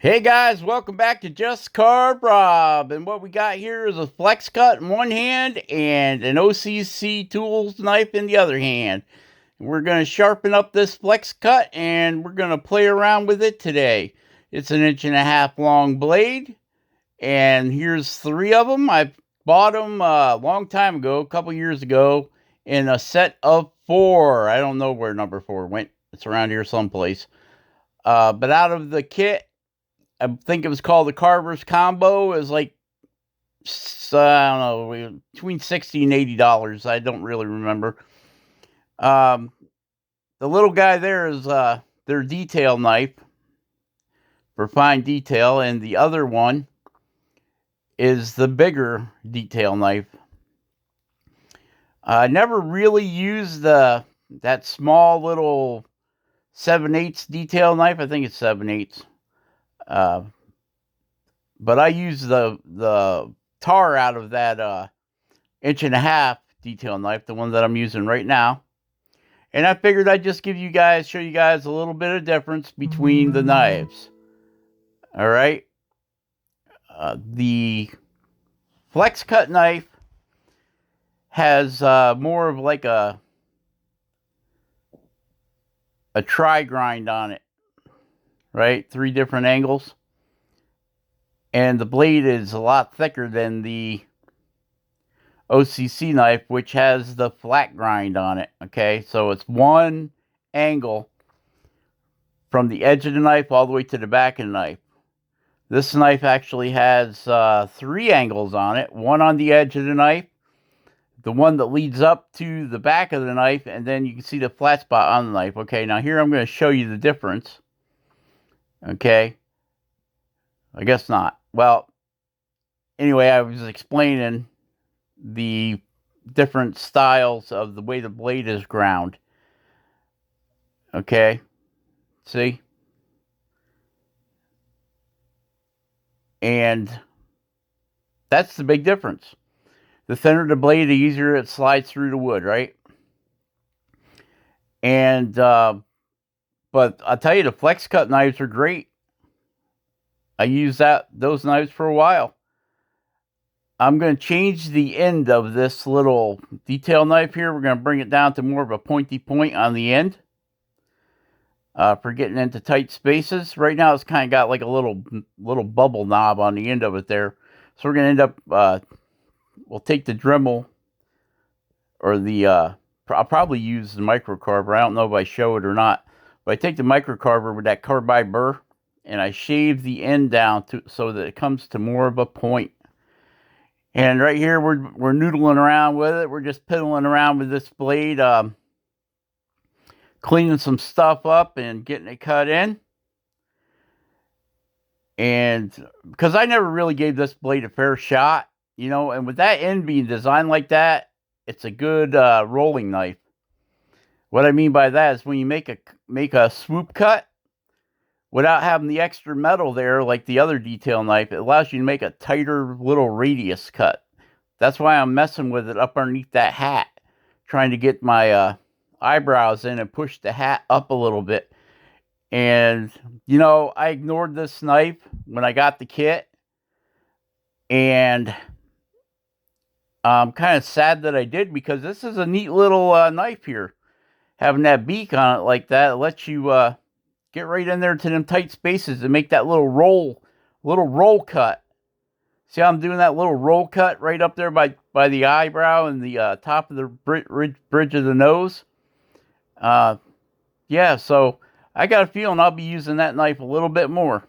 Hey guys, welcome back to Just Carve Rob. And what we got here is a flex cut in one hand and an OCC tools knife in the other hand. We're going to sharpen up this flex cut and we're going to play around with it today. It's an 1.5 inch long blade, and here's 3 of them. I bought them a long time ago, a couple years ago, in a set of 4. I don't know where number 4 went. It's around here someplace. But out of the kit, I think it was called the Carver's Combo. It was like, I don't know, between $60 and $80. I don't really remember. The little guy there is their detail knife for fine detail, and the other one is the bigger detail knife. I never really used that small little 7/8 detail knife. I think it's 7/8. But I use the tar out of that 1.5 inch detail knife, the one that I'm using right now. And I figured I'd just show you guys a little bit of difference between the knives. All right. The flex cut knife has more of like a tri grind on it, right? 3 different angles. And the blade is a lot thicker than the OCC knife, which has the flat grind on it. Okay, so it's one angle from the edge of the knife all the way to the back of the knife. This knife actually has 3 angles on it. One on the edge of the knife, the one that leads up to the back of the knife, and then you can see the flat spot on the knife. Okay, now here I'm going to show you the difference. Okay, I guess not. Well, anyway, I was explaining the different styles of the way the blade is ground. Okay, see? And that's the big difference. The thinner the blade, the easier it slides through the wood, right? And, but I'll tell you, the flex cut knives are great. I used those knives for a while. I'm going to change the end of this little detail knife here. We're going to bring it down to more of a pointy point on the end for getting into tight spaces. Right now, it's kind of got like a little bubble knob on the end of it there. So we're going to end up, we'll take the Dremel or the, I'll probably use the microcarver. I don't know if I show it or not. But I take the microcarver with that carbide burr, and I shave the end down so that it comes to more of a point. And right here, we're noodling around with it. We're just piddling around with this blade, cleaning some stuff up and getting it cut in. And because I never really gave this blade a fair shot, you know, and with that end being designed like that, it's a good rolling knife. What I mean by that is when you make a swoop cut, without having the extra metal there like the other detail knife, it allows you to make a tighter little radius cut. That's why I'm messing with it up underneath that hat, trying to get my eyebrows in and push the hat up a little bit. And, you know, I ignored this knife when I got the kit, and I'm kind of sad that I did, because this is a neat little knife here. Having that beak on it like that, it lets you get right in there to them tight spaces and make that little roll cut. See how I'm doing that little roll cut right up there by the eyebrow and the top of the bridge of the nose? Yeah, so I got a feeling I'll be using that knife a little bit more.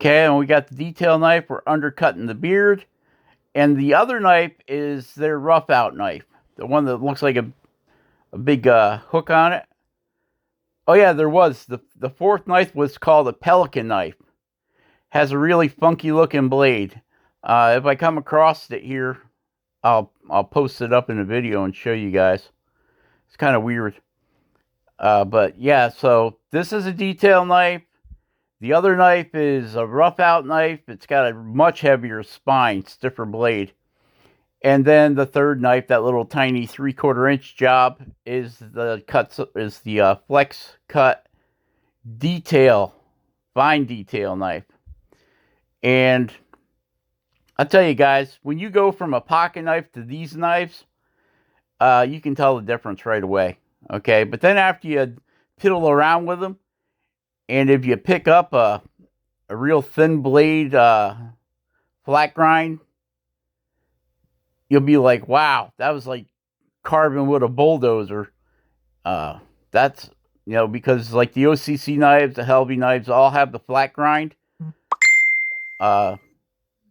Okay, and we got the detail knife. We're undercutting the beard. And the other knife is their rough out knife. The one that looks like a big hook on it. Oh yeah, there was. The 4th knife was called a Pelican Knife. Has a really funky looking blade. If I come across it here, I'll post it up in a video and show you guys. It's kind of weird. But yeah, so this is a detail knife. The other knife is a rough out knife. It's got a much heavier spine, stiffer blade. And then the 3rd knife, that little tiny 3/4 inch job, is the flex cut detail fine detail knife. And I'll tell you guys, when you go from a pocket knife to these knives, you can tell the difference right away. Okay, but then after you piddle around with them, and if you pick up a real thin blade flat grind, you'll be like, wow, that was like carving with a bulldozer. That's, because like the OCC knives, the Helvey knives all have the flat grind.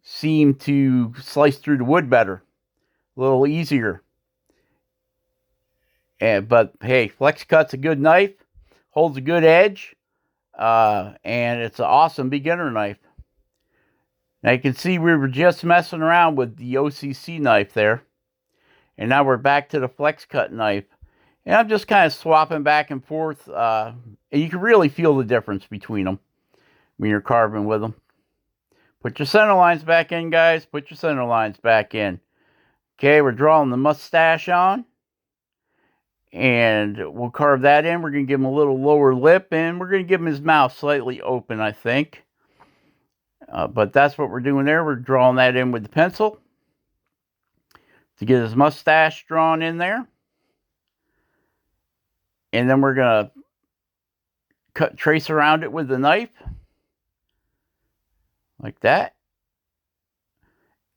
Seem to slice through the wood better, a little easier. But hey, Flex Cut's a good knife, holds a good edge, and it's an awesome beginner knife. Now you can see we were just messing around with the OCC knife there, and now we're back to the Flex Cut knife. And I'm just kind of swapping back and forth, and you can really feel the difference between them when you're carving with them. Put your center lines back in, guys. Put your center lines back in. Okay, we're drawing the mustache on. And we'll carve that in. We're going to give him a little lower lip. And we're going to give him his mouth slightly open, I think. But that's what we're doing there. We're drawing that in with the pencil to get his mustache drawn in there. And then we're going to trace around it with the knife. Like that.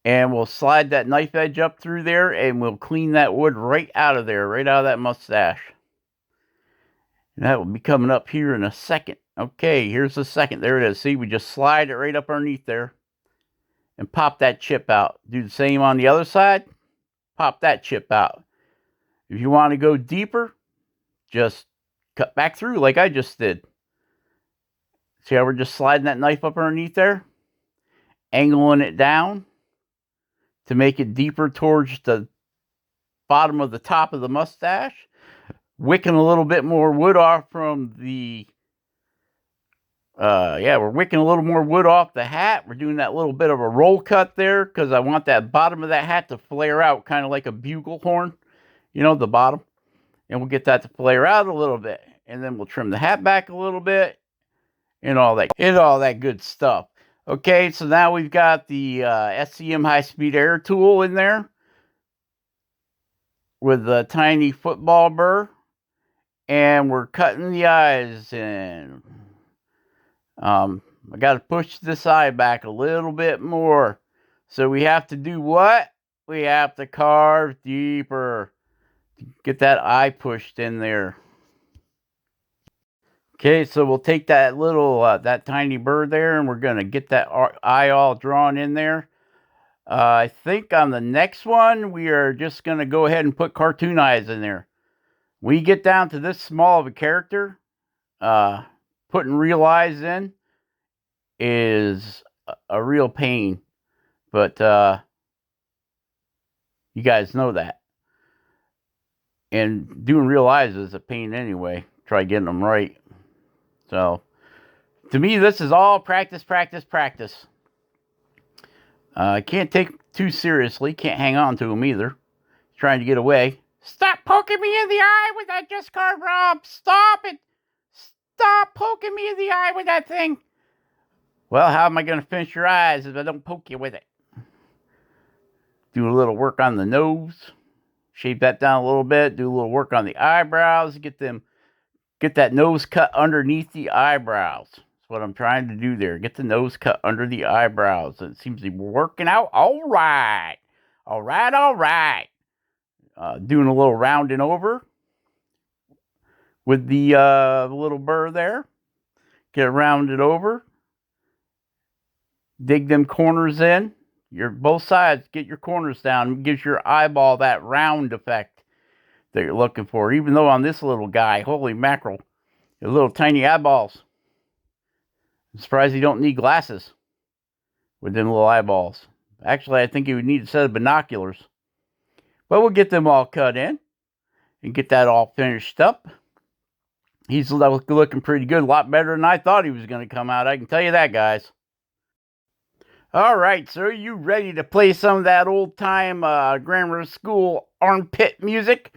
And we'll slide that knife edge up through there, and we'll clean that wood right out of there, right out of that mustache. And that will be coming up here in a second. Okay, here's the second. There it is. See, we just slide it right up underneath there and pop that chip out. Do the same on the other side. Pop that chip out. If you want to go deeper, just cut back through like I just did. See how we're just sliding that knife up underneath there? Angling it down to make it deeper towards the bottom of the top of the mustache. Wicking a little bit more wood off from the... we're wicking a little more wood off the hat. We're doing that little bit of a roll cut there because I want that bottom of that hat to flare out kind of like a bugle horn. The bottom. And we'll get that to flare out a little bit. And then we'll trim the hat back a little bit. And all that good stuff. Okay, so now we've got the SCM high-speed air tool in there with the tiny football burr, and we're cutting the eyes in. I got to push this eye back a little bit more. So we have to do what? We have to carve deeper to get that eye pushed in there. Okay, so we'll take that little, that tiny burr there, and we're going to get that eye all drawn in there. I think on the next one, we are just going to go ahead and put cartoon eyes in there. When you get down to this small of a character, putting real eyes in is a real pain. But you guys know that. And doing real eyes is a pain anyway. Try getting them right. So, to me, this is all practice, practice, practice. Can't take too seriously. Can't hang on to them either. Trying to get away. Stop poking me in the eye with that Just Carve Rob. Stop it. Stop poking me in the eye with that thing. Well, how am I going to finish your eyes if I don't poke you with it? Do a little work on the nose. Shape that down a little bit. Do a little work on the eyebrows. Get that nose cut underneath the eyebrows. That's what I'm trying to do there. Get the nose cut under the eyebrows. It seems to be working out all right. All right, all right. Doing a little rounding over with the little burr there. Get it rounded over. Dig them corners in. Both sides, get your corners down. It gives your eyeball that round effect that you're looking for. Even though on this little guy, holy mackerel, the little tiny eyeballs. I'm surprised you don't need glasses with them little eyeballs. Actually, I think you would need a set of binoculars. But we'll get them all cut in and get that all finished up. He's looking pretty good, a lot better than I thought he was going to come out. I can tell you that, guys. All right, so are you ready to play some of that old-time grammar school armpit music?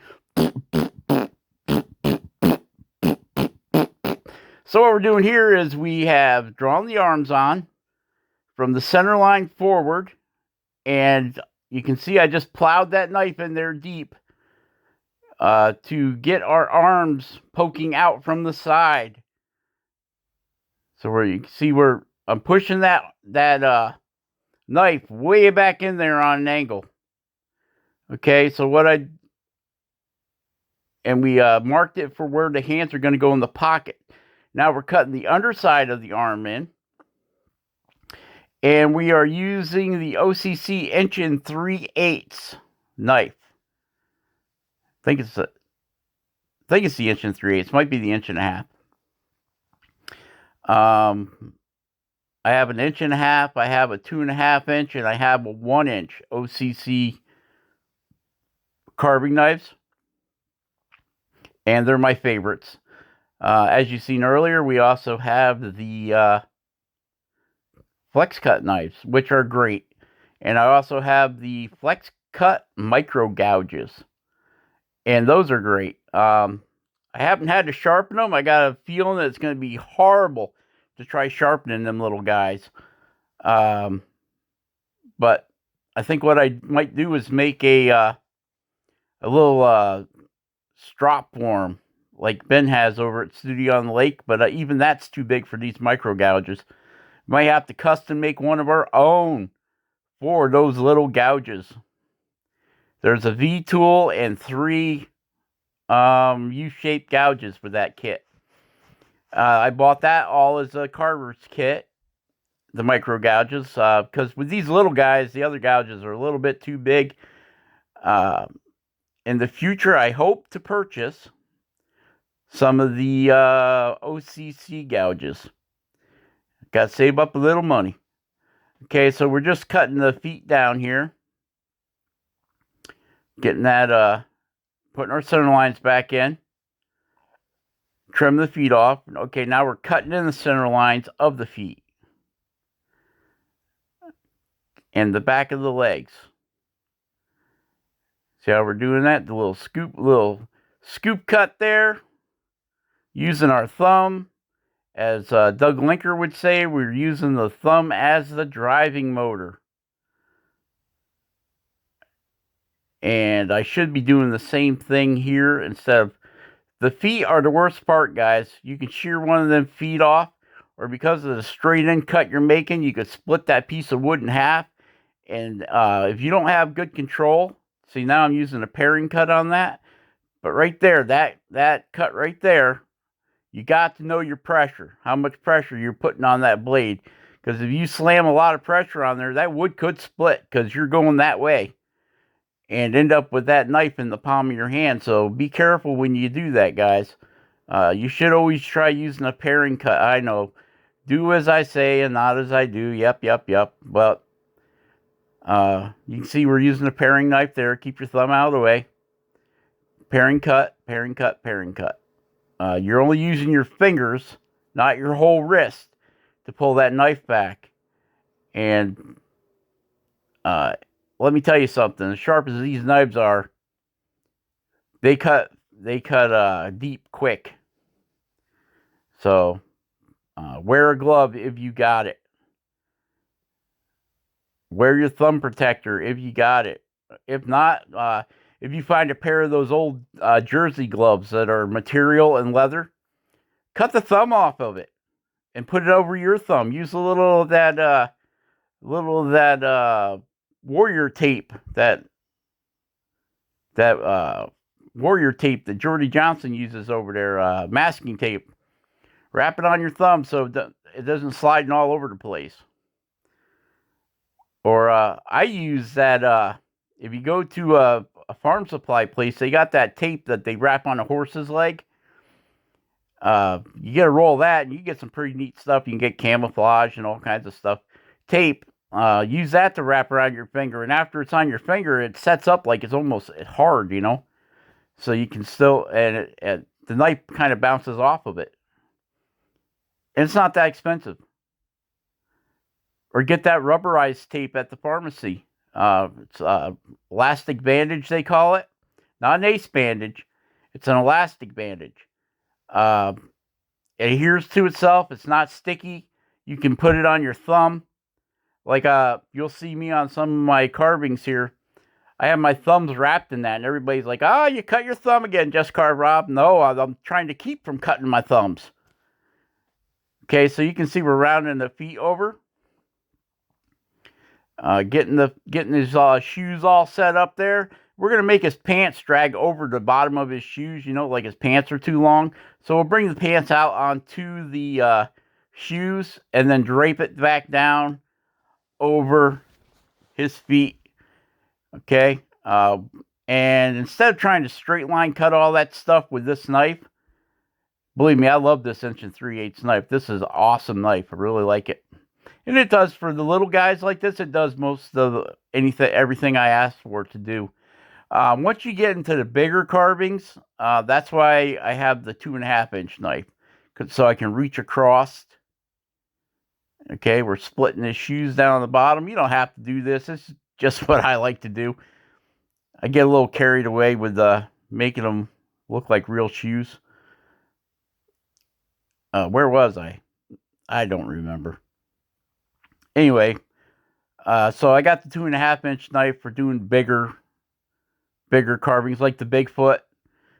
So So what we're doing here is we have drawn the arms on from the center line forward, and you can see I just plowed that knife in there deep to get our arms poking out from the side. So where you can see where I'm pushing that knife way back in there on an angle. Okay, so we marked it for where the hands are going to go in the pocket. Now we're cutting the underside of the arm in. And we are using the OCC 1 3/8 knife. I think it's the 1 3/8. Might be the 1.5 inches. I have an 1.5 inches. I have a 2.5 inch, and I have a 1 inch OCC carving knives. And they're my favorites. As you've seen earlier, we also have the flex cut knives, which are great. And I also have the flex cut micro gouges, and those are great. I haven't had to sharpen them. I got a feeling that it's going to be horrible to try sharpening them little guys. But I think what I might do is make a little strop form like Ben has over at Studio on the Lake, but even that's too big for these micro gouges. Might have to custom make one of our own for those little gouges. There's a V tool and 3 U-shaped gouges for that kit. I bought that all as a carver's kit, the micro gouges, because with these little guys, the other gouges are a little bit too big. In the future, I hope to purchase some of the OCC gouges. Got to save up a little money. Okay, so we're just cutting the feet down here. Getting that, putting our center lines back in. Trim the feet off. Okay, now we're cutting in the center lines of the feet. And the back of the legs. See how we're doing that? The little scoop cut there. Using our thumb. As Doug Linker would say, we're using the thumb as the driving motor. And I should be doing the same thing here instead of... The feet are the worst part, guys. You can shear one of them feet off, or because of the straight end cut you're making, you could split that piece of wood in half. And if you don't have good control, see, now I'm using a paring cut on that. But right there, that cut right there, you got to know your pressure, how much pressure you're putting on that blade. Because if you slam a lot of pressure on there, that wood could split because you're going that way and end up with that knife in the palm of your hand. So be careful when you do that, guys. You should always try using a paring cut. I know. Do as I say and not as I do. Yep. But you can see we're using a paring knife there. Keep your thumb out of the way. Paring cut, paring cut, paring cut. You're only using your fingers, not your whole wrist, to pull that knife back. And let me tell you something. As sharp as these knives are, they cut deep quick. So wear a glove if you got it. Wear your thumb protector if you got it. If not, if you find a pair of those old jersey gloves that are material and leather, cut the thumb off of it and put it over your thumb. Use a little of that warrior tape, that warrior tape that Jordy Johnson uses over there, masking tape. Wrap it on your thumb so it doesn't slide all over the place. Or I use that, if you go to a farm supply place, they got that tape that they wrap on a horse's leg. You get a roll of that, and you get some pretty neat stuff. You can get camouflage and all kinds of stuff. Tape, use that to wrap around your finger, and after it's on your finger, it sets up like it's almost hard, you know? So you can still, and the knife kind of bounces off of it. And it's not that expensive. Or get that rubberized tape at the pharmacy. It's elastic bandage, they call it. Not an ace bandage. It's an elastic bandage. adheres to itself. It's not sticky. You can put it on your thumb. Like you'll see me on some of my carvings here. I have my thumbs wrapped in that, and everybody's like, "Oh, you cut your thumb again, Just Carve Rob." No, I'm trying to keep from cutting my thumbs. Okay, so you can see we're rounding the feet over. Getting his shoes all set up there. We're going to make his pants drag over the bottom of his shoes, like his pants are too long. So we'll bring the pants out onto the shoes and then drape it back down over his feet. Okay. And instead of trying to straight line cut all that stuff with this knife, believe me, I love this 1 3/8 knife. This is an awesome knife. I really like it. And it does for the little guys like this. It does most of everything I asked for it to do. Once you get into the bigger carvings, that's why I have the 2.5-inch knife, so I can reach across. Okay, we're splitting his shoes down on the bottom. You don't have to do this. This is just what I like to do. I get a little carried away with making them look like real shoes. Where was I? I don't remember. Anyway, so I got the 2.5-inch knife for doing bigger carvings, like the Bigfoot.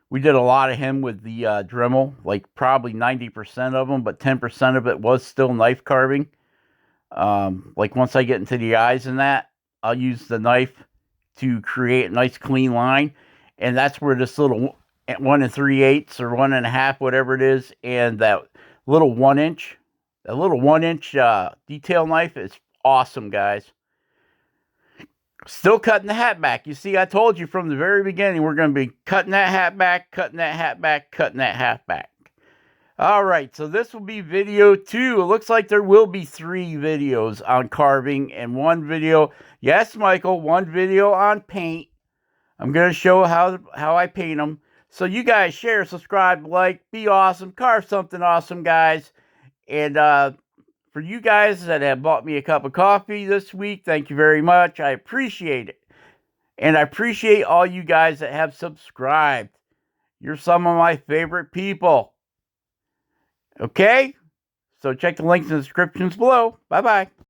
We did a lot of him with the Dremel, like probably 90% of them, but 10% of it was still knife carving. Like once I get into the eyes and that, I'll use the knife to create a nice clean line, and that's where this little 1 3/8 or 1.5, whatever it is, and that little 1-inch, detail knife is awesome, guys. Still cutting the hat back. You see, I told you from the very beginning we're going to be cutting that hat back, cutting that hat back, cutting that hat back. All right, so this will be video 2. It looks like there will be 3 videos on carving and 1 video, yes, Michael, 1 video on paint. I'm going to show how I paint them. So you guys share, subscribe, like, be awesome, carve something awesome, guys. And for you guys that have bought me a cup of coffee this week, thank you very much. I appreciate it. And I appreciate all you guys that have subscribed. You're some of my favorite people. Okay? So check the links in the descriptions below. Bye-bye.